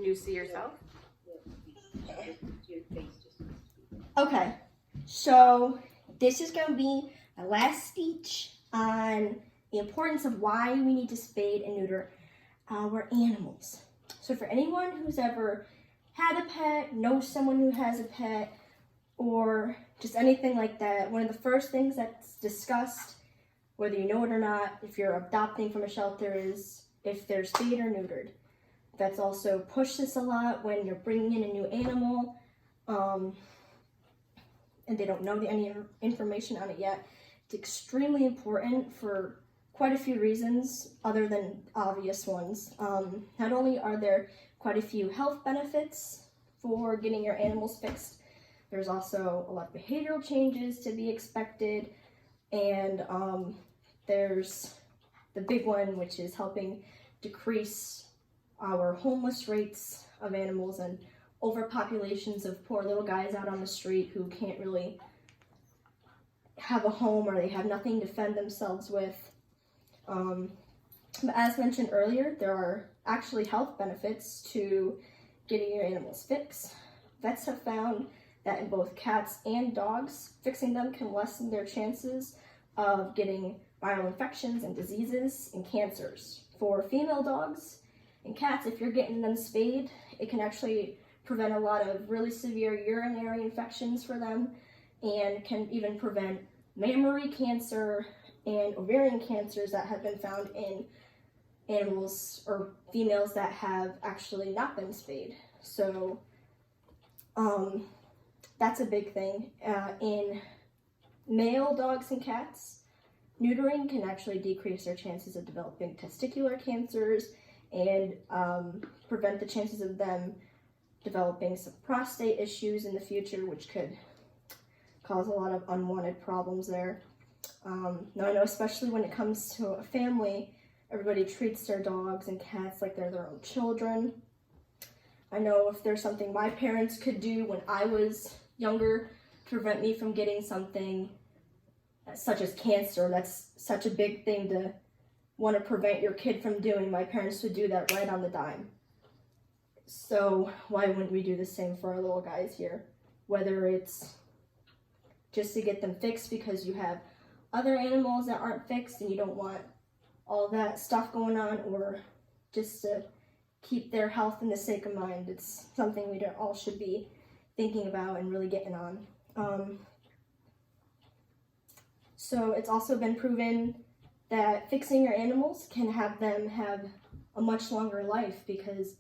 introduce yourself? Okay, so this is going to be my last speech on the importance of why we need to spade and neuter our animals. So for anyone who's ever had a pet, knows someone who has a pet, or just anything like that, one of the first things that's discussed, whether you know it or not, if you're adopting from a shelter, is if they're spayed or neutered. That's also pushed this a lot when you're bringing in a new animal, and they don't know any information on it yet. It's extremely important for quite a few reasons other than obvious ones. Not only are there quite a few health benefits for getting your animals fixed, there's also a lot of behavioral changes to be expected, and there's the big one, which is helping decrease our homeless rates of animals and overpopulations of poor little guys out on the street who can't really have a home or they have nothing to fend themselves with. But as mentioned earlier, there are actually health benefits to getting your animals fixed. Vets have found that in both cats and dogs, fixing them can lessen their chances of getting viral infections and diseases and cancers. For female dogs and cats, if you're getting them spayed, it can actually prevent a lot of really severe urinary infections for them and can even prevent mammary cancer and ovarian cancers that have been found in animals or females that have actually not been spayed. So that's a big thing. In male dogs and cats, neutering can actually decrease their chances of developing testicular cancers and prevent the chances of them developing some prostate issues in the future, which could cause a lot of unwanted problems there. Now I know, especially when it comes to a family, everybody treats their dogs and cats like they're their own children. I know if there's something my parents could do when I was younger to prevent me from getting something such as cancer, that's such a big thing to want to prevent your kid from doing. My parents would do that right on the dime. So why wouldn't we do the same for our little guys here? Whether it's just to get them fixed because you have other animals that aren't fixed and you don't want all that stuff going on, or just to keep their health in the sake of mind. It's something we all should be thinking about and really getting on. So it's also been proven that fixing your animals can have them have a much longer life, because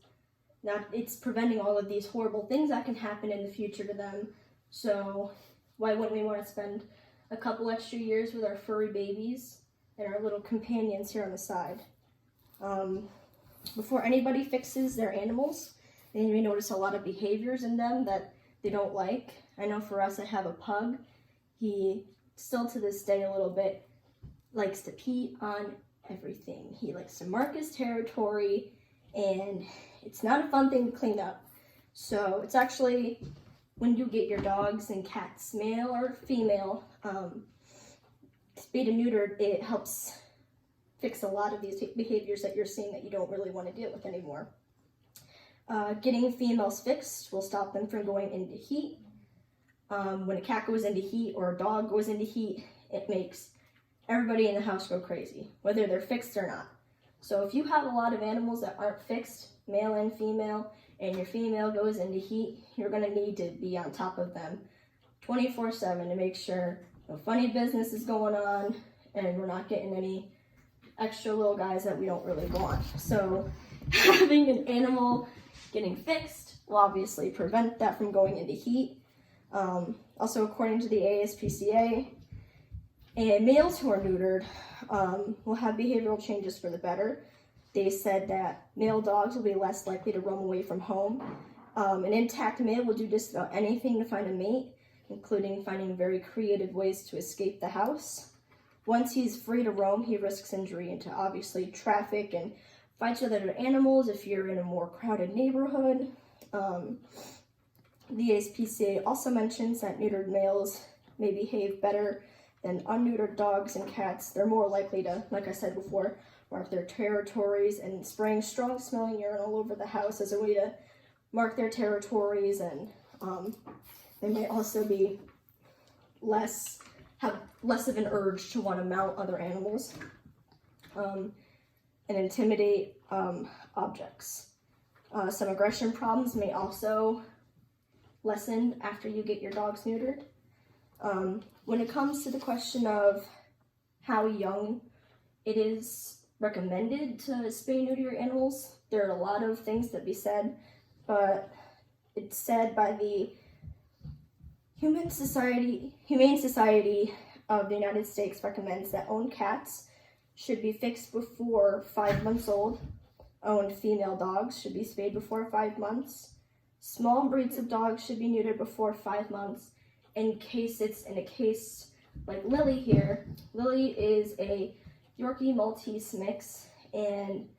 now it's preventing all of these horrible things that can happen in the future to them. So why wouldn't we want to spend a couple extra years with our furry babies and our little companions here on the side? Before anybody fixes their animals, they may notice a lot of behaviors in them that they don't like. I know for us, I have a pug. He still to this day a little bit likes to pee on everything. He likes to mark his territory, and it's not a fun thing to clean up. So it's actually, when you get your dogs and cats, male or female, spayed and neutered, it helps fix a lot of these behaviors that you're seeing that you don't really want to deal with anymore. Getting females fixed will stop them from going into heat. When a cat goes into heat or a dog goes into heat, it makes everybody in the house go crazy, whether they're fixed or not. So if you have a lot of animals that aren't fixed, male and female, and your female goes into heat, you're going to need to be on top of them 24/7 to make sure no funny business is going on and we're not getting any extra little guys that we don't really want. So having an animal getting fixed will obviously prevent that from going into heat. Also, according to the ASPCA, and males who are neutered will have behavioral changes for the better. They said that male dogs will be less likely to roam away from home. An intact male will do just about anything to find a mate, including finding very creative ways to escape the house. Once he's free to roam, he risks injury into obviously traffic and fights with other animals if you're in a more crowded neighborhood. The ASPCA also mentions that neutered males may behave better than unneutered dogs and cats. They're more likely to, like I said before, mark their territories and spraying strong-smelling urine all over the house as a way to mark their territories, and they may also be have less of an urge to want to mount other animals, and intimidate objects. Some aggression problems may also lessen after you get your dogs neutered. When it comes to the question of how young it is recommended to spay neuter your animals, there are a lot of things that be said, but it's said by the Humane Society of the United States recommends that owned cats should be fixed before 5 months old. Owned female dogs should be spayed before 5 months. Small breeds of dogs should be neutered before 5 months. In case it's in a case like Lily here, Lily is a Yorkie Maltese mix, and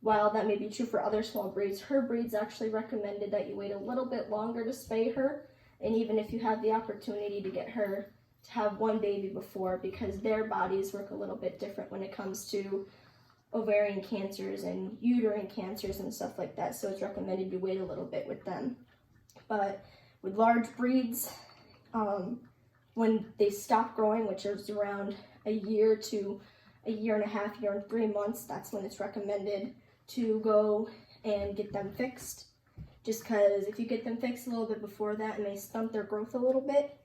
while that may be true for other small breeds, her breed's actually recommended that you wait a little bit longer to spay her, and even if you have the opportunity to get her to have one baby before, because their bodies work a little bit different when it comes to ovarian cancers and uterine cancers and stuff like that, so it's recommended you wait a little bit with them. But with large breeds, when they stop growing, which is around a year to a year and a half, year and 3 months, that's when it's recommended to go and get them fixed. Just because if you get them fixed a little bit before that, it may stunt their growth a little bit.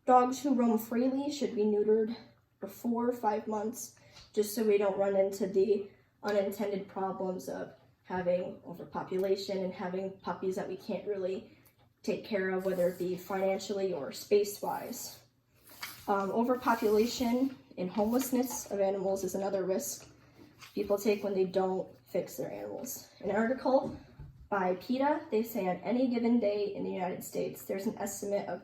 Dogs who roam freely should be neutered before 5 months, just so we don't run into the unintended problems of having overpopulation and having puppies that we can't really take care of, whether it be financially or space-wise. Overpopulation and homelessness of animals is another risk people take when they don't fix their animals. An article by PETA, they say on any given day in the United States, there's an estimate of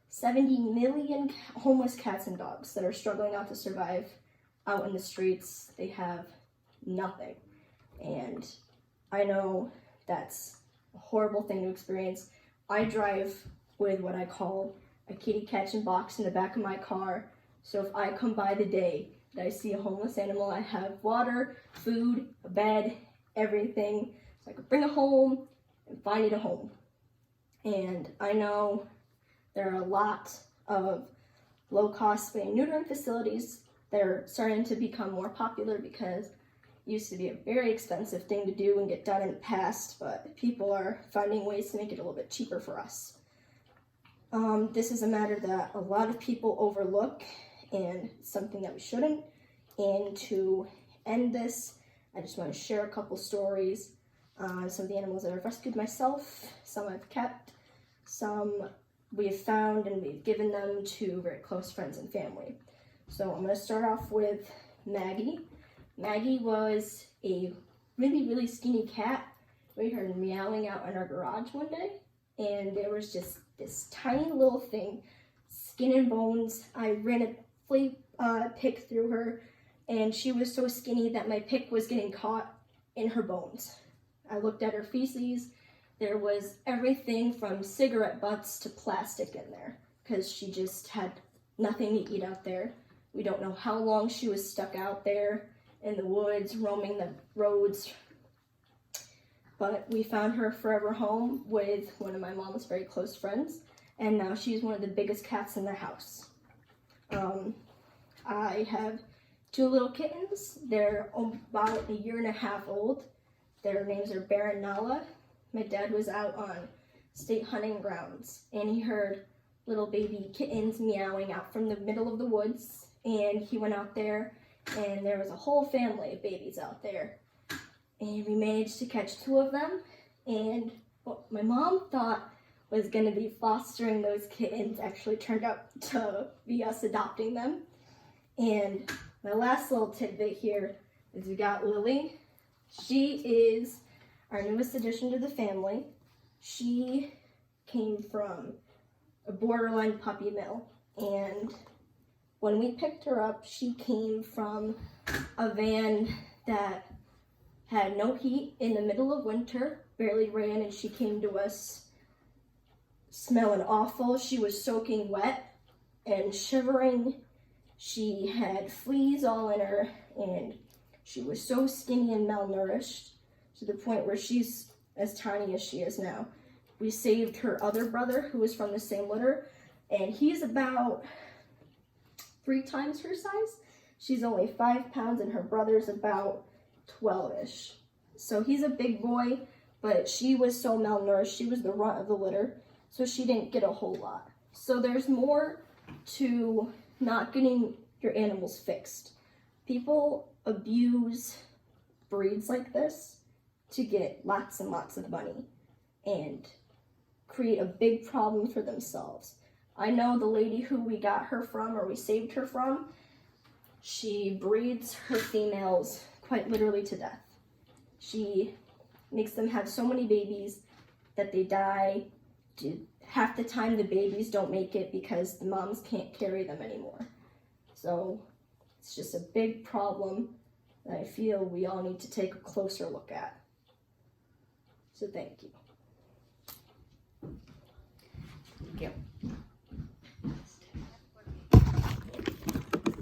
70 million homeless cats and dogs that are struggling out to survive out in the streets. They have nothing. And I know that's a horrible thing to experience. I drive with what I call a kitty catching box in the back of my car. So if I come by the day that I see a homeless animal, I have water, food, a bed, everything. So I could bring it home and find it a home. And I know there are a lot of low-cost spay and neutering facilities that are starting to become more popular because it used to be a very expensive thing to do and get done in the past, but people are finding ways to make it a little bit cheaper for us. This is a matter that a lot of people overlook and something that we shouldn't. And to end this, I just want to share a couple stories on some of the animals that I've rescued myself. Some I've kept, some we have found and we've given them to very close friends and family. So I'm going to start off with Maggie. Maggie was a really, really skinny cat. We heard her meowing out in our garage one day, and there was just this tiny little thing, skin and bones. I ran a flea pick through her, and she was so skinny that my pick was getting caught in her bones. I looked at her feces. There was everything from cigarette butts to plastic in there because she just had nothing to eat out there. We don't know how long she was stuck out there in the woods, roaming the roads. But we found her forever home with one of my mom's very close friends, and now she's one of the biggest cats in the house. I have 2 little kittens. They're about a year and a half old. Their names are Bear and Nala. My dad was out on state hunting grounds, and he heard little baby kittens meowing out from the middle of the woods, and he went out there, and there was a whole family of babies out there. And we managed to catch 2 of them, and what my mom thought was going to be fostering those kittens actually turned out to be us adopting them. And my last little tidbit here is we got Lily. She is our newest addition to the family. She came from a borderline puppy mill, and when we picked her up, she came from a van that had no heat in the middle of winter, barely ran, and she came to us smelling awful. She was soaking wet and shivering. She had fleas all in her, and she was so skinny and malnourished to the point where she's as tiny as she is now. We saved her other brother who was from the same litter, and he's about 3 times her size. She's only 5 pounds and her brother's about 12-ish. So he's a big boy, but she was so malnourished. She was the runt of the litter, so she didn't get a whole lot. So there's more to not getting your animals fixed. People abuse breeds like this to get lots and lots of money and create a big problem for themselves. I know the lady who we got her from, or we saved her from, she breeds her females quite literally to death. She makes them have so many babies that they die. Half the time the babies don't make it because the moms can't carry them anymore. So it's just a big problem that I feel we all need to take a closer look at. So thank you. Thank you.